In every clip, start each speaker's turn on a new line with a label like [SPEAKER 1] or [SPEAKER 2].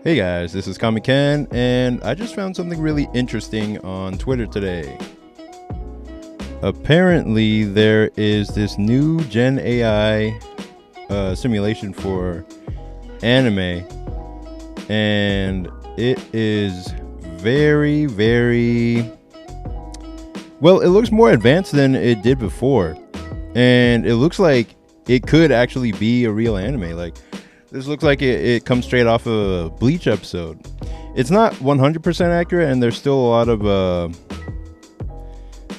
[SPEAKER 1] Hey guys, this is Comic Ken, and I just found something really interesting on Twitter today. Apparently, there is this new Gen AI simulation for anime, and it is very, very well. It looks more advanced than it did before, and it looks like it could actually be a real anime. Like, this looks like it comes straight off of a Bleach episode. It's not 100% accurate, and there's still a lot of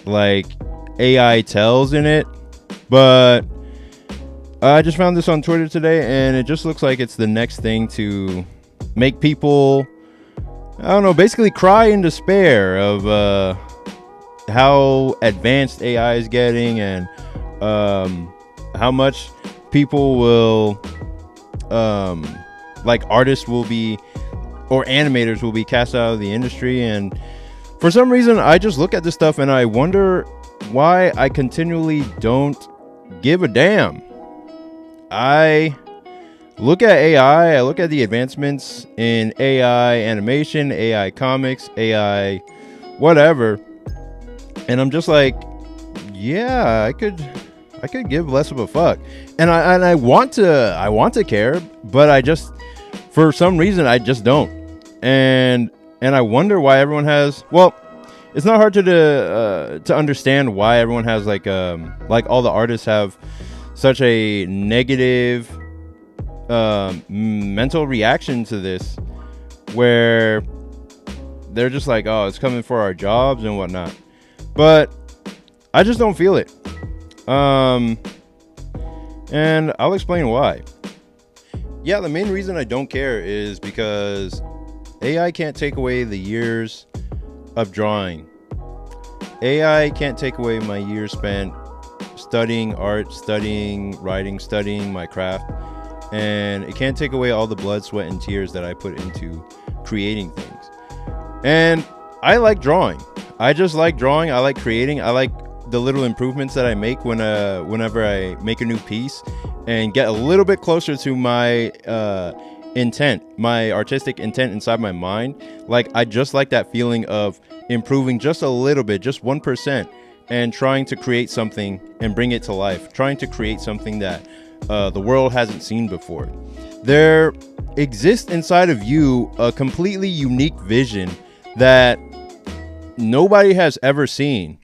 [SPEAKER 1] like AI tells in it. But I just found this on Twitter today, and it just looks like it's the next thing to make people, I don't know, basically cry in despair of how advanced AI is getting, and how much people will, like artists will be, or animators will be cast out of the industry. And for some reason, I just look at this stuff and I wonder why I continually don't give a damn. I look at AI, I look at the advancements in AI animation, AI comics, AI whatever, and I'm just like, yeah, I could give less of a fuck. And I want to care, but I just, for some reason, I just don't. And I wonder why everyone has, well, it's not hard to understand why everyone has like all the artists have such a negative mental reaction to this, where they're just like, oh, it's coming for our jobs and whatnot. But I just don't feel it. And I'll explain why. Yeah, the main reason I don't care is because AI can't take away the years of drawing. AI can't take away my years spent studying art, studying writing, studying my craft. And it can't take away all the blood, sweat, and tears that I put into creating things. And I like drawing. I just like drawing. I like creating. I like the little improvements that I make whenever I make a new piece and get a little bit closer to my intent, my artistic intent inside my mind. Like, I just like that feeling of improving just a little bit, just 1%, and trying to create something and bring it to life, trying to create something that the world hasn't seen before. There exists inside of you a completely unique vision that nobody has ever seen.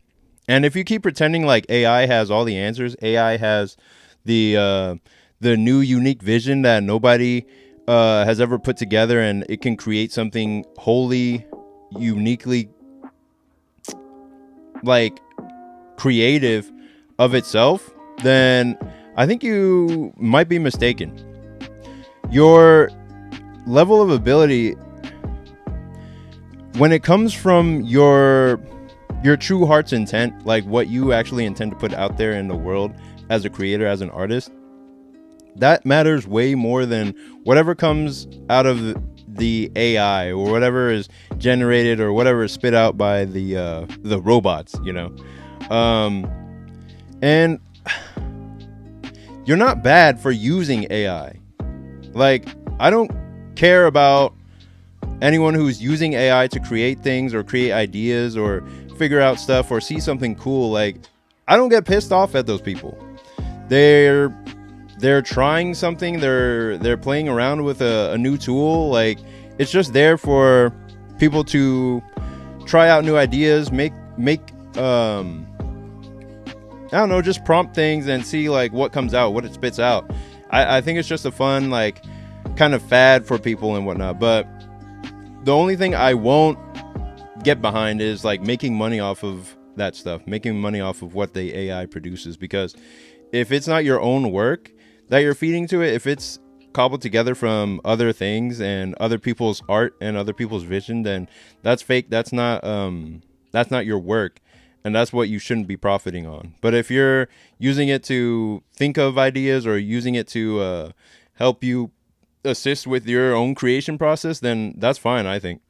[SPEAKER 1] And if you keep pretending like AI has all the answers, AI has the new unique vision that nobody has ever put together, and it can create something wholly, uniquely, like, creative of itself, then I think you might be mistaken. Your level of ability, when it comes from your true heart's intent, like what you actually intend to put out there in the world as a creator, as an artist, that matters way more than whatever comes out of the AI or whatever is generated or whatever is spit out by the robots, you know. And you're not bad for using AI. Like, I don't care about anyone who's using AI to create things or create ideas or figure out stuff or see something cool. Like, I don't get pissed off at those people. They're trying something, they're playing around with a new tool. Like, it's just there for people to try out new ideas, make I don't know, just prompt things and see like what comes out, what it spits out. I think it's just a fun, like, kind of fad for people and whatnot. But the only thing I won't get behind is like making money off of that stuff, making money off of what the AI produces. Because if it's not your own work that you're feeding to it, if it's cobbled together from other things and other people's art and other people's vision, then that's fake. That's not your work, and that's what you shouldn't be profiting on. But if you're using it to think of ideas or using it to help you assist with your own creation process, then that's fine, I think.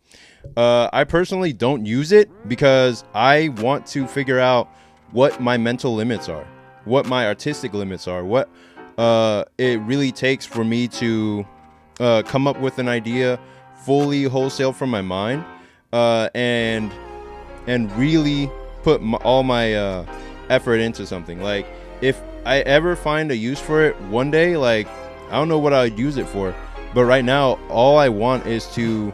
[SPEAKER 1] I personally don't use it because I want to figure out what my mental limits are, what my artistic limits are, what it really takes for me to come up with an idea, fully wholesale from my mind, and really put all my effort into something. Like, if I ever find a use for it one day, like, I don't know what I'd use it for, but right now all I want is to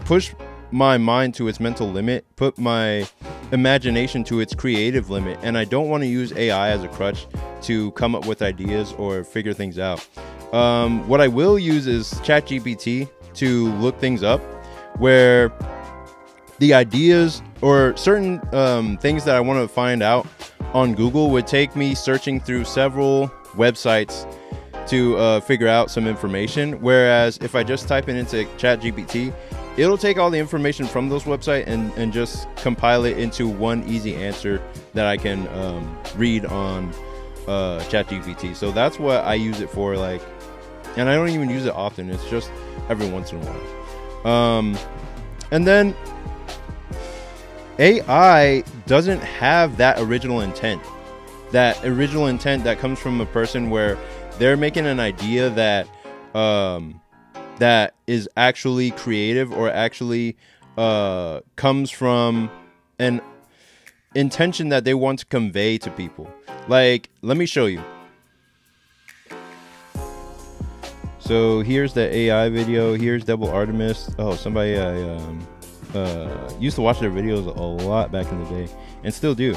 [SPEAKER 1] push my mind to its mental limit, put my imagination to its creative limit, and I don't want to use AI as a crutch to come up with ideas or figure things out. What I will use is ChatGPT to look things up, where the ideas or certain things that I want to find out on Google would take me searching through several websites to figure out some information. Whereas if I just type it into ChatGPT, it'll take all the information from those websites and just compile it into one easy answer that I can read on ChatGPT. So that's what I use it for. Like, and I don't even use it often. It's just every once in a while. And then AI doesn't have that original intent. That original intent that comes from a person where they're making an idea that that is actually creative, or actually comes from an intention that they want to convey to people. Like, let me show you. So here's the AI video. Here's Double Artemis. Oh, somebody used to watch their videos a lot back in the day, and still do.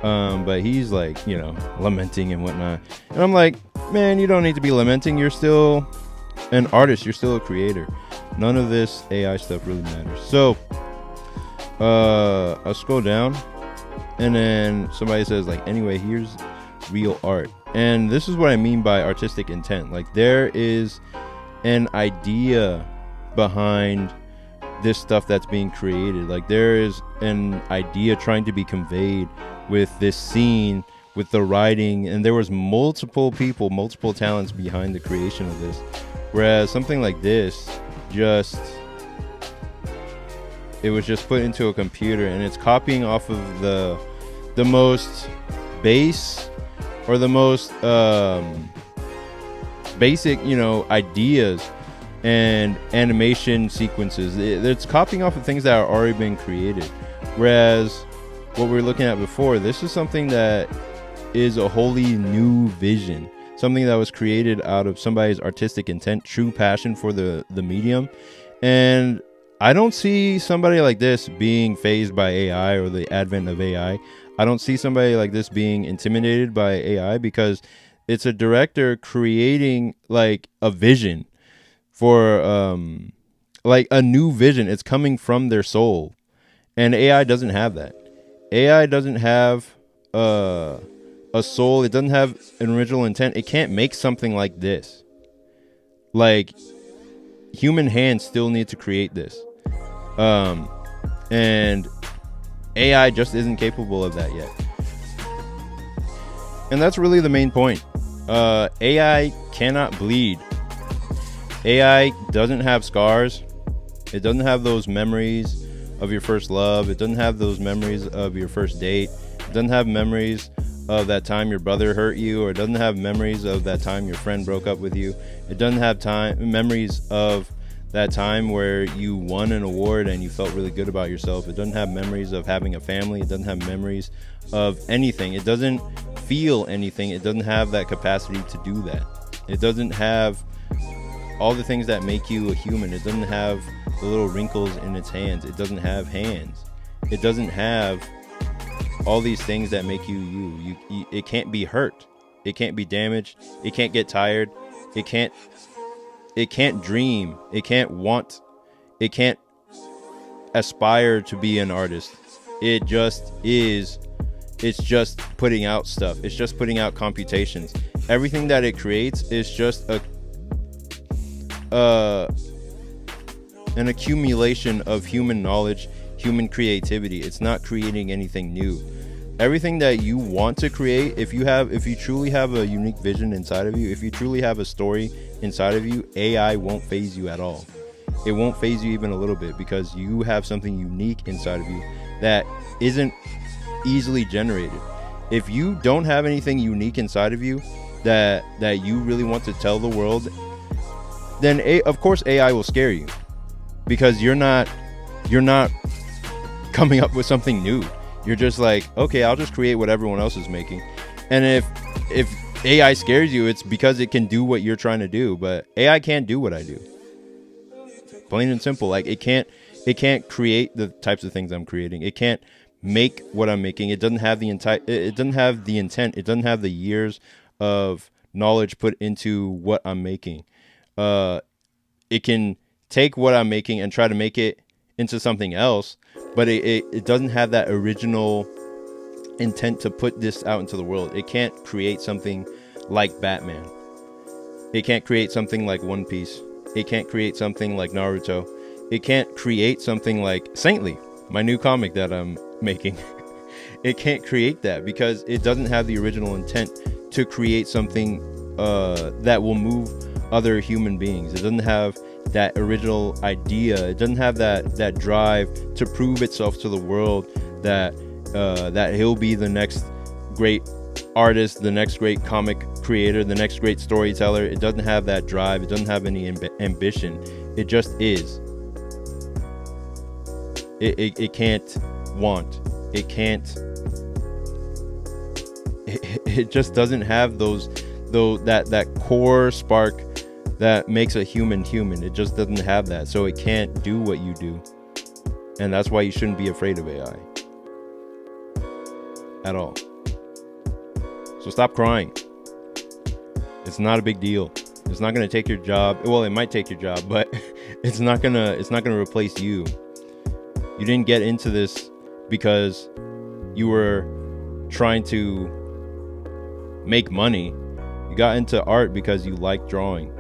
[SPEAKER 1] But he's like, you know, lamenting and whatnot. And I'm like, man, you don't need to be lamenting. You're still an artist. You're still a creator. None of this AI stuff really matters. So I'll scroll down, and then somebody says, like, anyway, here's real art. And this is what I mean by artistic intent. Like, there is an idea behind this stuff that's being created. Like, there is an idea trying to be conveyed with this scene, with the writing, and there was multiple people, multiple talents behind the creation of this. Whereas something like this, it was just put into a computer, and it's copying off of the most base, or the most basic, you know, ideas and animation sequences. It's copying off of things that are already been created. Whereas what we were looking at before, this is something that is a wholly new vision, something that was created out of somebody's artistic intent, true passion for the medium. And I don't see somebody like this being fazed by AI or the advent of AI. I don't see somebody like this being intimidated by AI, because it's a director creating like a vision for like a new vision. It's coming from their soul, and AI doesn't have that. AI doesn't have a soul. It doesn't have an original intent. It can't make something like this. Like, human hands still need to create this, and AI just isn't capable of that yet. And that's really the main point. AI cannot bleed. AI doesn't have scars. It doesn't have those memories of your first love. It doesn't have those memories of your first date. It doesn't have memories of that time your brother hurt you, or it doesn't have memories of that time your friend broke up with you. It doesn't have memories of that time where you won an award and you felt really good about yourself. It doesn't have memories of having a family. It doesn't have memories of anything. It doesn't feel anything. It doesn't have that capacity to do that. It doesn't have all the things that make you a human. It doesn't have the little wrinkles in its hands. It doesn't have hands. It doesn't have all these things that make you you. It can't be hurt. It can't be damaged. It can't get tired. It can't dream. It can't want. It can't aspire to be an artist. It just is. It's just putting out stuff. It's just putting out computations. Everything that it creates is just an accumulation of human knowledge, human creativity. It's not creating anything new. Everything that you want to create, if you truly have a unique vision inside of you, if you truly have a story inside of you, AI won't faze you at all. It won't faze you even a little bit, because you have something unique inside of you that isn't easily generated. If you don't have anything unique inside of you that you really want to tell the world, then of course AI will scare you. because you're not coming up with something new. You're just like, okay, I'll just create what everyone else is making. And if AI scares you, it's because it can do what you're trying to do, but AI can't do what I do. Plain and simple. Like it can't create the types of things I'm creating. It can't make what I'm making. It doesn't have the intent. It doesn't have the years of knowledge put into what I'm making. It can take what I'm making and try to make it into something else, but it doesn't have that original intent to put this out into the world. It can't create something like Batman. It can't create something like One Piece. It can't create something like Naruto. It can't create something like Saintly, my new comic that I'm making. It can't create that because it doesn't have the original intent to create something that will move other human beings. It doesn't have that original idea. It doesn't have that drive to prove itself to the world that he'll be the next great artist, the next great comic creator, the next great storyteller. It doesn't have that drive. It doesn't have any ambition. It just is. It can't want. It can't. It just doesn't have that core spark that makes a human human. It just doesn't have that, so it can't do what you do, and that's why you shouldn't be afraid of AI at all. So stop crying. It's not a big deal. It's not going to take your job. Well, it might take your job, but it's not going to replace you. You didn't get into this because you were trying to make money. You got into art because you like drawing.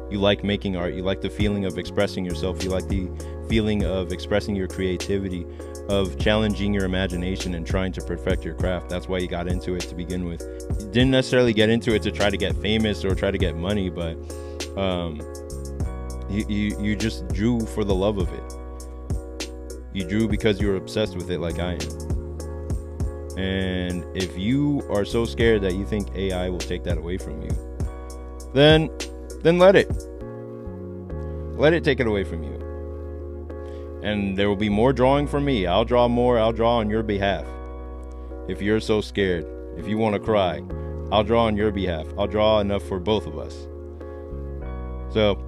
[SPEAKER 1] You like making art. You like the feeling of expressing yourself. You like the feeling of expressing your creativity, of challenging your imagination and trying to perfect your craft. That's why you got into it to begin with. You didn't necessarily get into it to try to get famous or try to get money, but you just drew for the love of it. You drew because you were obsessed with it like I am. And if you are so scared that you think AI will take that away from you, then let it take it away from you. And there will be more drawing from me. I'll draw more. I'll draw on your behalf. If you're so scared, if you want to cry, I'll draw on your behalf. I'll draw enough for both of us. So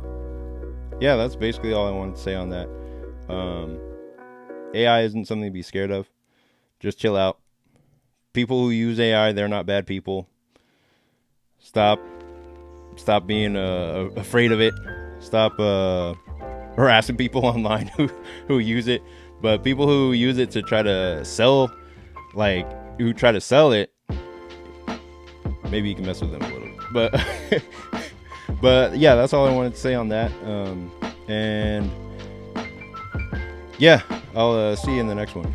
[SPEAKER 1] yeah, that's basically all I wanted to say on that. AI isn't something to be scared of. Just chill out. People who use AI, they're not bad people. Stop being afraid of it. Stop harassing people online who use it. But people who use it to try to sell, who try to sell it, maybe you can mess with them a little. But yeah, that's all I wanted to say on that. And yeah, I'll see you in the next one.